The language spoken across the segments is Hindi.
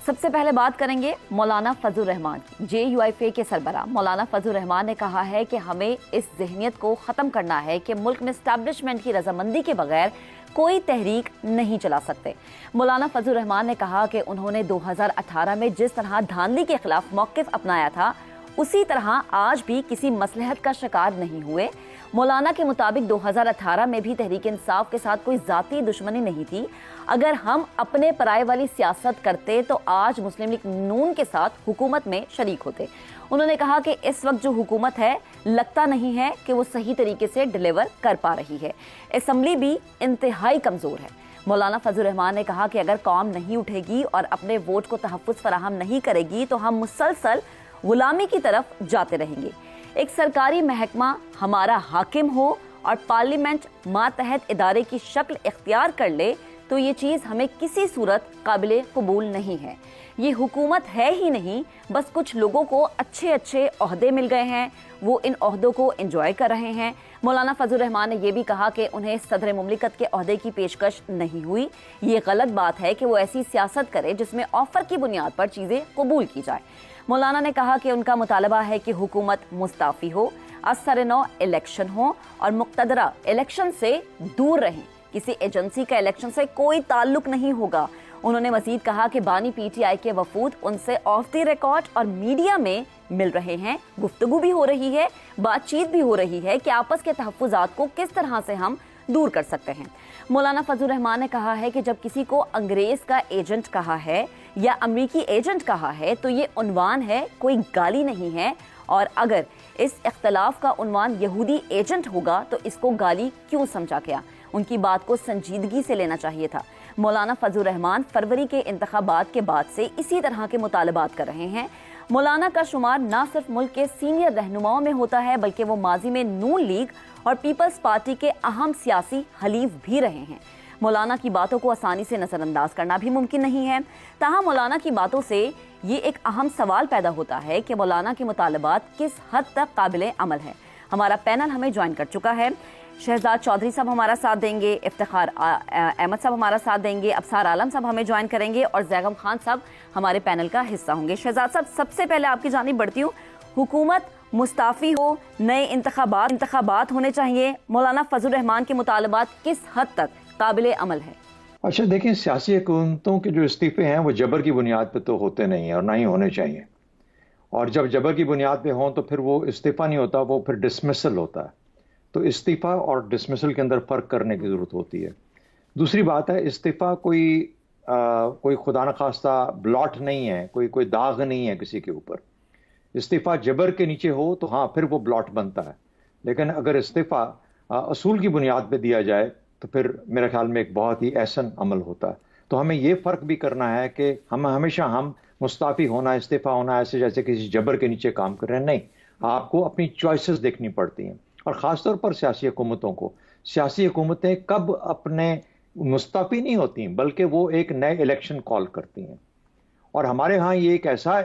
सबसे पहले बात करेंगे मौलाना फजल रहमान की। JUIFA के सरबराह मौलाना फजल रहमान ने कहा है कि हमें इस ज़हनियत को ख़त्म करना है कि मुल्क में एस्टैब्लिशमेंट की रजामंदी के बगैर कोई तहरीक नहीं चला सकते। मौलाना फजल रहमान ने कहा कि उन्होंने 2018 में जिस तरह धांधली के खिलाफ मौक़िफ़ अपनाया था, उसी तरह आज भी किसी मसलहत का शिकार नहीं हुए। मौलाना के मुताबिक 2018 में भी तहरीक इंसाफ के साथ कोई ज़ाती दुश्मनी नहीं थी। अगर हम अपने पराये वाली सियासत करते तो आज मुस्लिम लीग नून के साथ हुकूमत में शरीक होते। उन्होंने कहा कि इस वक्त जो हुकूमत है, लगता नहीं है कि वो सही तरीके से डिलीवर कर पा रही है। असम्बली भी इंतहाई कमज़ोर है। मौलाना फजल रहमान ने कहा कि अगर कौम नहीं उठेगी और अपने वोट को तहफ़्फ़ुज़ फराहम नहीं करेगी तो हम मुसलसल गुलामी की तरफ जाते रहेंगे। एक सरकारी महकमा हमारा हाकिम हो और पार्लियामेंट मातहत इदारे की शक्ल इख्तियार कर ले तो ये चीज़ हमें किसी सूरत काबिले कबूल नहीं है। ये हुकूमत है ही नहीं, बस कुछ लोगों को अच्छे अच्छे ओहदे मिल गए हैं, वो इन ओहदों को एंजॉय कर रहे हैं। मौलाना फजल रहमान ने यह भी कहा कि उन्हें सदर मुमलिकत के ओहदे की पेशकश नहीं हुई। ये गलत बात है कि वो ऐसी सियासत करे जिसमें ऑफर की बुनियाद पर चीज़ें कबूल की जाए। मौलाना ने कहा कि उनका मुतालबा है कि हुकूमत मुस्ताफ़ी हो, असर-ए-नौ इलेक्शन हो और मुक़्तदरा इलेक्शन से दूर रहें। किसी एजेंसी का इलेक्शन से कोई ताल्लुक नहीं होगा। उन्होंने मजीद कहा कि बानी PTI के वफूद उनसे ऑफ द रिकॉर्ड और मीडिया में मिल रहे हैं, गुफ्तगू भी हो रही है, बातचीत भी हो रही है कि आपस के तहफ़्फ़ुज़ात को किस तरह से हम दूर कर सकते हैं। मौलाना फजल रहमान ने कहा है कि जब किसी को अंग्रेज का एजेंट कहा है या अमरीकी एजेंट कहा है तो ये उन्वान है, कोई गाली नहीं है। और अगर इस इख्तलाफ का उन्वान यहूदी एजेंट होगा तो इसको गाली क्यों समझा गया? उनकी बात को संजीदगी से लेना चाहिए था। मौलाना फजल रहमान फरवरी के इंतखाबात के बाद से इसी तरह के मुतालबात कर रहे हैं। मौलाना का शुमार न सिर्फ मुल्क के सीनियर रहनुमाओं में होता है बल्कि वो माजी में नून लीग और पीपल्स पार्टी के अहम सियासी हलीफ भी रहे हैं। मौलाना की बातों को आसानी से नज़रअंदाज करना भी मुमकिन नहीं है। ताहम मौलाना की बातों से ये एक अहम सवाल पैदा होता है कि मौलाना के मुतालबात किस हद तक काबिल अमल है। हमारा पैनल हमें ज्वाइन कर चुका है। शहजाद चौधरी साहब हमारा साथ देंगे, इफ्तिखार अहमद साहब हमारा साथ देंगे, अबसार आलम साहब हमें ज्वाइन करेंगे और जैगम खान साहब हमारे पैनल का हिस्सा होंगे। शहजाद साहब, सबसे पहले आपकी जानिब बढ़ती हूँ। हुकूमत मुस्ताफ़ी हो, नए इंतखाबात होने चाहिए, मौलाना फजल रहमान के मुतालबात किस हद तक काबिल अमल है? अच्छा देखें, सियासी हुकूमतों के जो इस्तीफे हैं वो जबर की बुनियाद पर तो होते नहीं हैं और ना ही होने चाहिए। और जब जबर की बुनियाद पे हों तो फिर वो इस्तीफा नहीं होता, वो फिर डिसमिसल होता है। तो इस्तीफा और डिसमिसल के अंदर फ़र्क करने की ज़रूरत होती है। दूसरी बात है, इस्तीफा कोई खुदा न खास्ता ब्लॉट नहीं है, कोई दाग नहीं है किसी के ऊपर। इस्तीफा जबर के नीचे हो तो हाँ, फिर वो ब्लॉट बनता है। लेकिन अगर इस्तीफा असूल की बुनियाद पे दिया जाए तो फिर मेरे ख्याल में एक बहुत ही एहसन अमल होता है। तो हमें ये फ़र्क भी करना है कि हम हमेशा मुस्ताफ़ी होना, इस्तीफा होना ऐसे जैसे किसी जबर के नीचे काम कर रहे हैं, नहीं। आपको अपनी चॉइसेस देखनी पड़ती हैं और ख़ासतौर पर सियासी हुकूमतों को। सियासी हुकूमतें कब अपने मुस्ताफ़ी नहीं होती बल्कि वो एक नए इलेक्शन कॉल करती हैं। और हमारे यहाँ ये एक ऐसा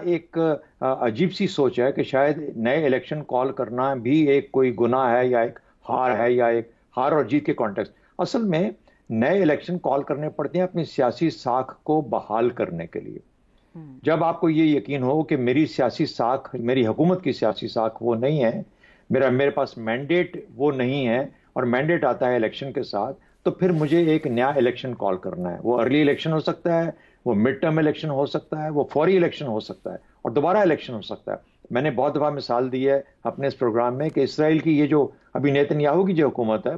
अजीब सी सोच है कि शायद नए इलेक्शन कॉल करना भी एक कोई गुनाह है या एक हार है या एक हार और जीत के कॉन्टेक्स्ट। असल में नए इलेक्शन कॉल करने पड़ते हैं अपनी सियासी साख को बहाल करने के लिए। जब आपको ये यकीन हो कि मेरी सियासी साख, मेरी हुकूमत की सियासी साख वो नहीं है, मेरे पास मैंडेट वो नहीं है और मैंडेट आता है इलेक्शन के साथ, तो फिर मुझे एक नया इलेक्शन कॉल करना है। वो अर्ली इलेक्शन हो सकता है, वो मिड टर्म इलेक्शन हो सकता है, वो फौरी इलेक्शन हो सकता है और दोबारा इलेक्शन हो सकता है। मैंने बहुत दफ़ा मिसाल दी है अपने इस प्रोग्राम में कि इसराइल की ये जो अभी नेतन्याहू की जो हुकूमत है,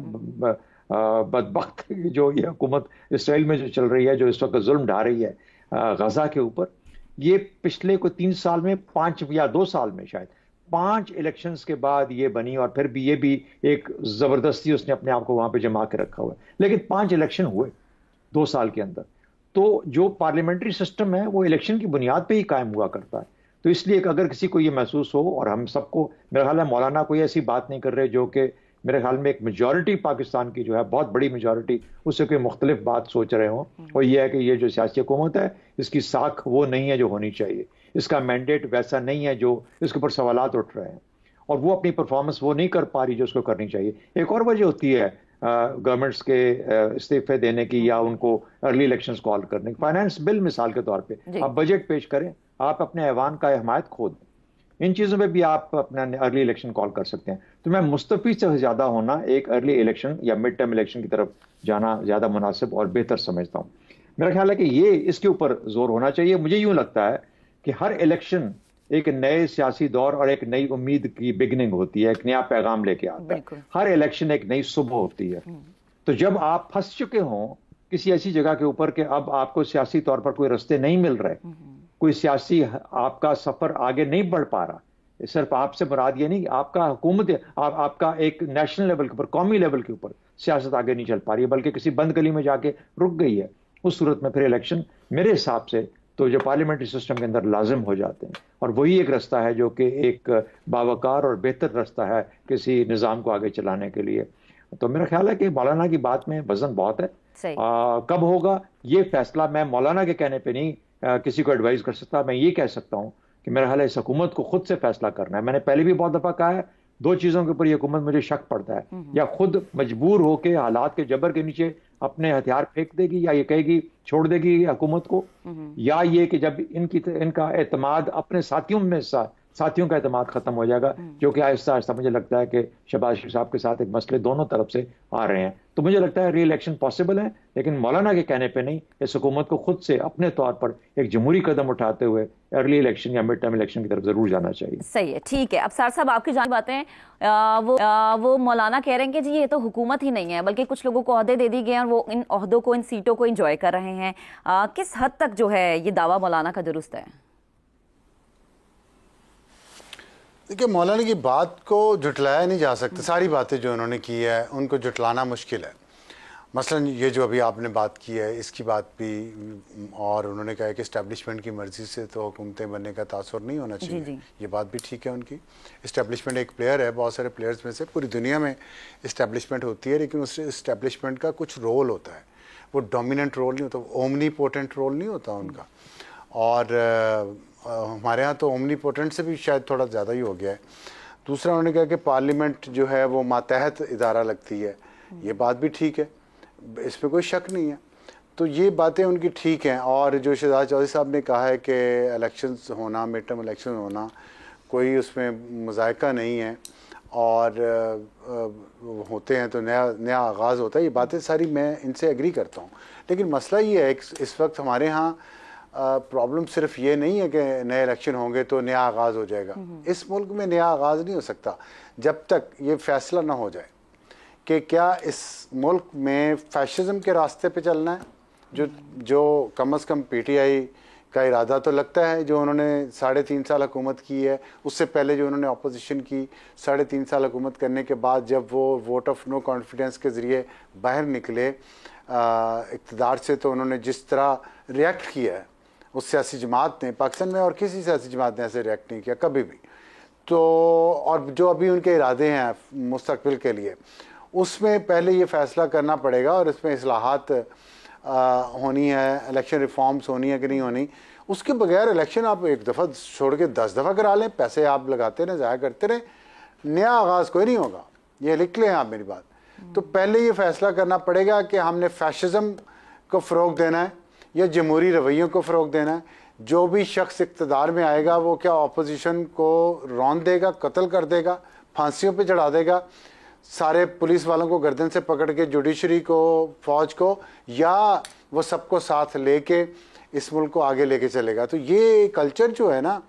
बदबख्त जो ये हुकूमत इसराइल में जो चल रही है, जो इस वक्त जुल्म ढा रही है गजा के ऊपर, ये पिछले कोई 3 साल में 5 या 2 साल में शायद 5 इलेक्शंस के बाद ये बनी और फिर भी ये भी एक ज़बरदस्ती उसने अपने आप को वहाँ पे जमा के रखा हुआ है। लेकिन 5 इलेक्शन हुए 2 साल के अंदर। तो जो पार्लियामेंट्री सिस्टम है वो इलेक्शन की बुनियाद पे ही कायम हुआ करता है। तो इसलिए अगर किसी को ये महसूस हो, और हम सबको, मेरा ख्याल है मौलाना कोई ऐसी बात नहीं कर रहे जो कि मेरे ख्याल में एक मेजॉरिटी पाकिस्तान की जो है, बहुत बड़ी मेजॉरिटी, उससे कोई मुख्तलिफ बात सोच रहे हों, और ये है कि ये जो सियासी हुकूमत है इसकी साख वो नहीं है जो होनी चाहिए, इसका मैंडेट वैसा नहीं है जो इसके ऊपर सवालात उठ रहे हैं, और वो अपनी परफॉर्मेंस वो नहीं कर पा रही जो उसको करनी चाहिए। एक और वजह होती है गवर्नमेंट्स के इस्तीफे देने की या उनको अर्ली इलेक्शंस कॉल करने की। फाइनेंस बिल मिसाल के तौर पे आप बजट पेश करें, आप अपने ऐवान का हमायत खो दें, इन चीज़ों पे भी आप अपना अर्ली इलेक्शन कॉल कर सकते हैं। तो मैं मुस्तफ़ी से ज़्यादा होना एक अर्ली इलेक्शन या मिड टर्म इलेक्शन की तरफ जाना ज़्यादा मुनासिब और बेहतर समझता हूँ। मेरा ख्याल है कि ये इसके ऊपर जोर होना चाहिए। मुझे यूं लगता है कि हर इलेक्शन एक नए सियासी दौर और एक नई उम्मीद की बिगनिंग होती है, एक नया पैगाम लेके आता है। हर इलेक्शन एक नई सुबह होती है। तो जब आप फंस चुके हों किसी ऐसी जगह के ऊपर कि अब आपको सियासी तौर पर कोई रास्ते नहीं मिल रहे, कोई सियासी आपका सफर आगे नहीं बढ़ पा रहा, सिर्फ आपसे मुराद ये नहीं, आपका हुकूमत आपका एक नेशनल लेवल के ऊपर, कौमी लेवल के ऊपर सियासत आगे नहीं चल पा रही है, बल्कि किसी बंद गली में जाके रुक गई है, उस सूरत में फिर इलेक्शन मेरे हिसाब से तो जो पार्लियामेंट्री सिस्टम के अंदर लाजिम हो जाते हैं। और वही एक रास्ता है जो कि एक बावकार और बेहतर रास्ता है किसी निज़ाम को आगे चलाने के लिए। तो मेरा ख्याल है कि मौलाना की बात में वजन बहुत है। कब होगा ये फैसला मैं मौलाना के कहने पे नहीं किसी को एडवाइस कर सकता। मैं ये कह सकता हूँ कि मेरा ख्याल है इस हुकूमत को खुद से फैसला करना है। मैंने पहले भी बहुत दफा कहा है, दो चीजों के ऊपर ये हुकूमत मुझे शक पड़ता है, या खुद मजबूर होकर हालात के जबर के नीचे अपने हथियार फेंक देगी, या ये कहेगी छोड़ देगी हुकूमत को, या ये कि जब इनका एतमाद अपने साथियों का एतमाद खत्म हो जाएगा, जो कि आहिस्ता आहिस्ता मुझे लगता है कि शहबाज शरीफ साहब के साथ एक मसले दोनों तरफ से आ रहे हैं। तो मुझे लगता है री इलेक्शन पॉसिबल है, लेकिन मौलाना के कहने पे नहीं, इस हुकूमत को खुद से अपने तौर पर एक जमहूरी कदम उठाते हुए अर्ली इलेक्शन या मिड टर्म इलेक्शन की तरफ जरूर जाना चाहिए। सही है, ठीक है। अफसार साहब, आपकी जानी बातें वो मौलाना कह रहे हैं कि जी ये तो हुकूमत ही नहीं है, बल्कि कुछ लोगों को ओहदे दे दिए गए हैं और वो इन ओहदों को, इन सीटों को एंजॉय कर रहे हैं। किस हद तक जो है ये दावा मौलाना का दुरुस्त है? देखिए, मौलाना की बात को जुटलाया नहीं जा सकता। सारी बातें जो उन्होंने की है उनको जुटलाना मुश्किल है। मसलन ये जो अभी आपने बात की है इसकी बात भी, और उन्होंने कहा है कि इस्टेब्लिशमेंट की मर्जी से तो हुकूमतें बनने का तासुर नहीं होना चाहिए। जी। ये बात भी ठीक है उनकी। इस्टेब्लिशमेंट एक प्लेयर है, बहुत सारे प्लेयर्स में से पूरी दुनिया में इस्टेब्लिशमेंट होती है, लेकिन उस इस्टेब्लिशमेंट का कुछ रोल होता है। वो डोमिनेंट रोल नहीं होता, ओमनीपोटेंट रोल नहीं होता उनका। और हमारे यहाँ तो ओमनीपोटेंट से भी शायद थोड़ा ज़्यादा ही हो गया है। दूसरा, उन्होंने कहा कि पार्लियामेंट जो है वो मातहत इदारा लगती है। ये बात भी ठीक है, इसमें कोई शक नहीं है। तो ये बातें उनकी ठीक हैं। और जो शहजाद चौधरी साहब ने कहा है कि इलेक्शंस होना, मिड टर्म इलेक्शन होना, कोई उसमें मुज़ायका नहीं है और होते हैं तो नया आगाज़ होता है, ये बातें सारी मैं इनसे एग्री करता हूँ। लेकिन मसला ये है इस वक्त हमारे यहाँ प्रॉब्लम सिर्फ ये नहीं है कि नए इलेक्शन होंगे तो नया आगाज़ हो जाएगा। इस मुल्क में नया आगाज़ नहीं हो सकता जब तक ये फैसला ना हो जाए कि क्या इस मुल्क में फैशिज्म के रास्ते पे चलना है, जो कम अज़ कम पीटीआई का इरादा तो लगता है, जो उन्होंने 3.5 साल हुकूमत की है। उससे पहले जो उन्होंने अपोजिशन की, 3.5 साल हुकूमत करने के बाद जब वो वोट ऑफ नो कॉन्फिडेंस के ज़रिए बाहर निकले इक़्तिदार से, तो उन्होंने जिस तरह रिएक्ट किया है उस सियासी जमात ने, पाकिस्तान में और किसी सियासी जमात ने ऐसे रिएक्ट नहीं किया कभी भी। तो और जो अभी उनके इरादे हैं मुस्तकबिल के लिए, उसमें पहले ये फ़ैसला करना पड़ेगा और इसमें इस्लाहात होनी है, इलेक्शन रिफॉर्म्स होनी है कि नहीं होनी। उसके बगैर इलेक्शन आप एक दफ़ा छोड़ के 10 दफ़ा करा लें, पैसे आप लगाते रहें, ज़ाया करते रहें, नया आगाज़ कोई नहीं होगा। ये लिख लें आप मेरी बात। तो पहले ये फ़ैसला करना पड़ेगा कि हमने फैशिज़म को फ़रोग़ देना है या जमहूरी रवैयों को फ़रोग़ देना है। जो भी शख्स इक़्तिदार में आएगा वो क्या अपोजिशन को रौंद देगा, कत्ल कर देगा, फांसियों पे चढ़ा देगा, सारे पुलिस वालों को गर्दन से पकड़ के, जुडिशरी को, फ़ौज को, या वो सबको साथ लेके इस मुल्क को आगे लेके चलेगा। तो ये कल्चर जो है ना,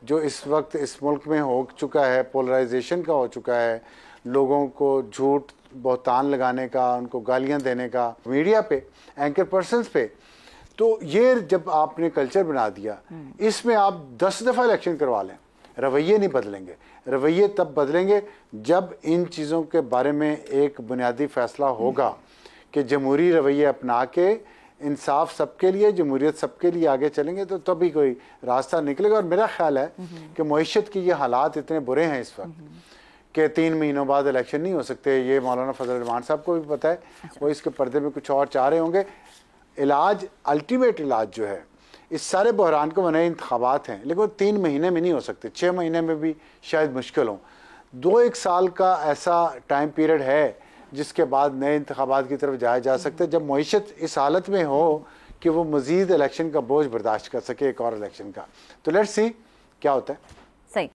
जो इस वक्त इस मुल्क में हो चुका है, पोलराइजेशन का हो चुका है, लोगों को झूठ बहतान लगाने का, उनको गालियाँ देने का मीडिया पे, एंकर पर्सनस पे, तो ये जब आपने कल्चर बना दिया, इसमें आप 10 दफ़ा इलेक्शन करवा लें, रवैये नहीं बदलेंगे। रवैये तब बदलेंगे जब इन चीज़ों के बारे में एक बुनियादी फ़ैसला होगा कि जमहूरी रवैये अपना के इंसाफ सबके लिए, जमहूरियत सबके लिए आगे चलेंगे, तो तभी कोई रास्ता निकलेगा। और मेरा ख्याल है कि मईशत की ये हालात इतने बुरे हैं इस वक्त कि 3 महीनों बाद इलेक्शन नहीं हो सकते। ये मौलाना फजल रहमान साहब को भी पता है, वो इसके पर्दे में कुछ और चाह रहे होंगे। इलाज, अल्टीमेट इलाज जो है इस सारे बहरान को बने इंतखाबात हैं, लेकिन वो 3 महीने में नहीं हो सकते, 6 महीने में भी शायद मुश्किल हो। 2-1 साल का ऐसा टाइम पीरियड है जिसके बाद नए इंतखाबात की तरफ जाया जा सकता है, जब मईशत इस हालत में हो कि वो मज़ीद इलेक्शन का बोझ बर्दाश्त कर सके, एक और इलेक्शन का। तो लेट्स सी क्या होता है।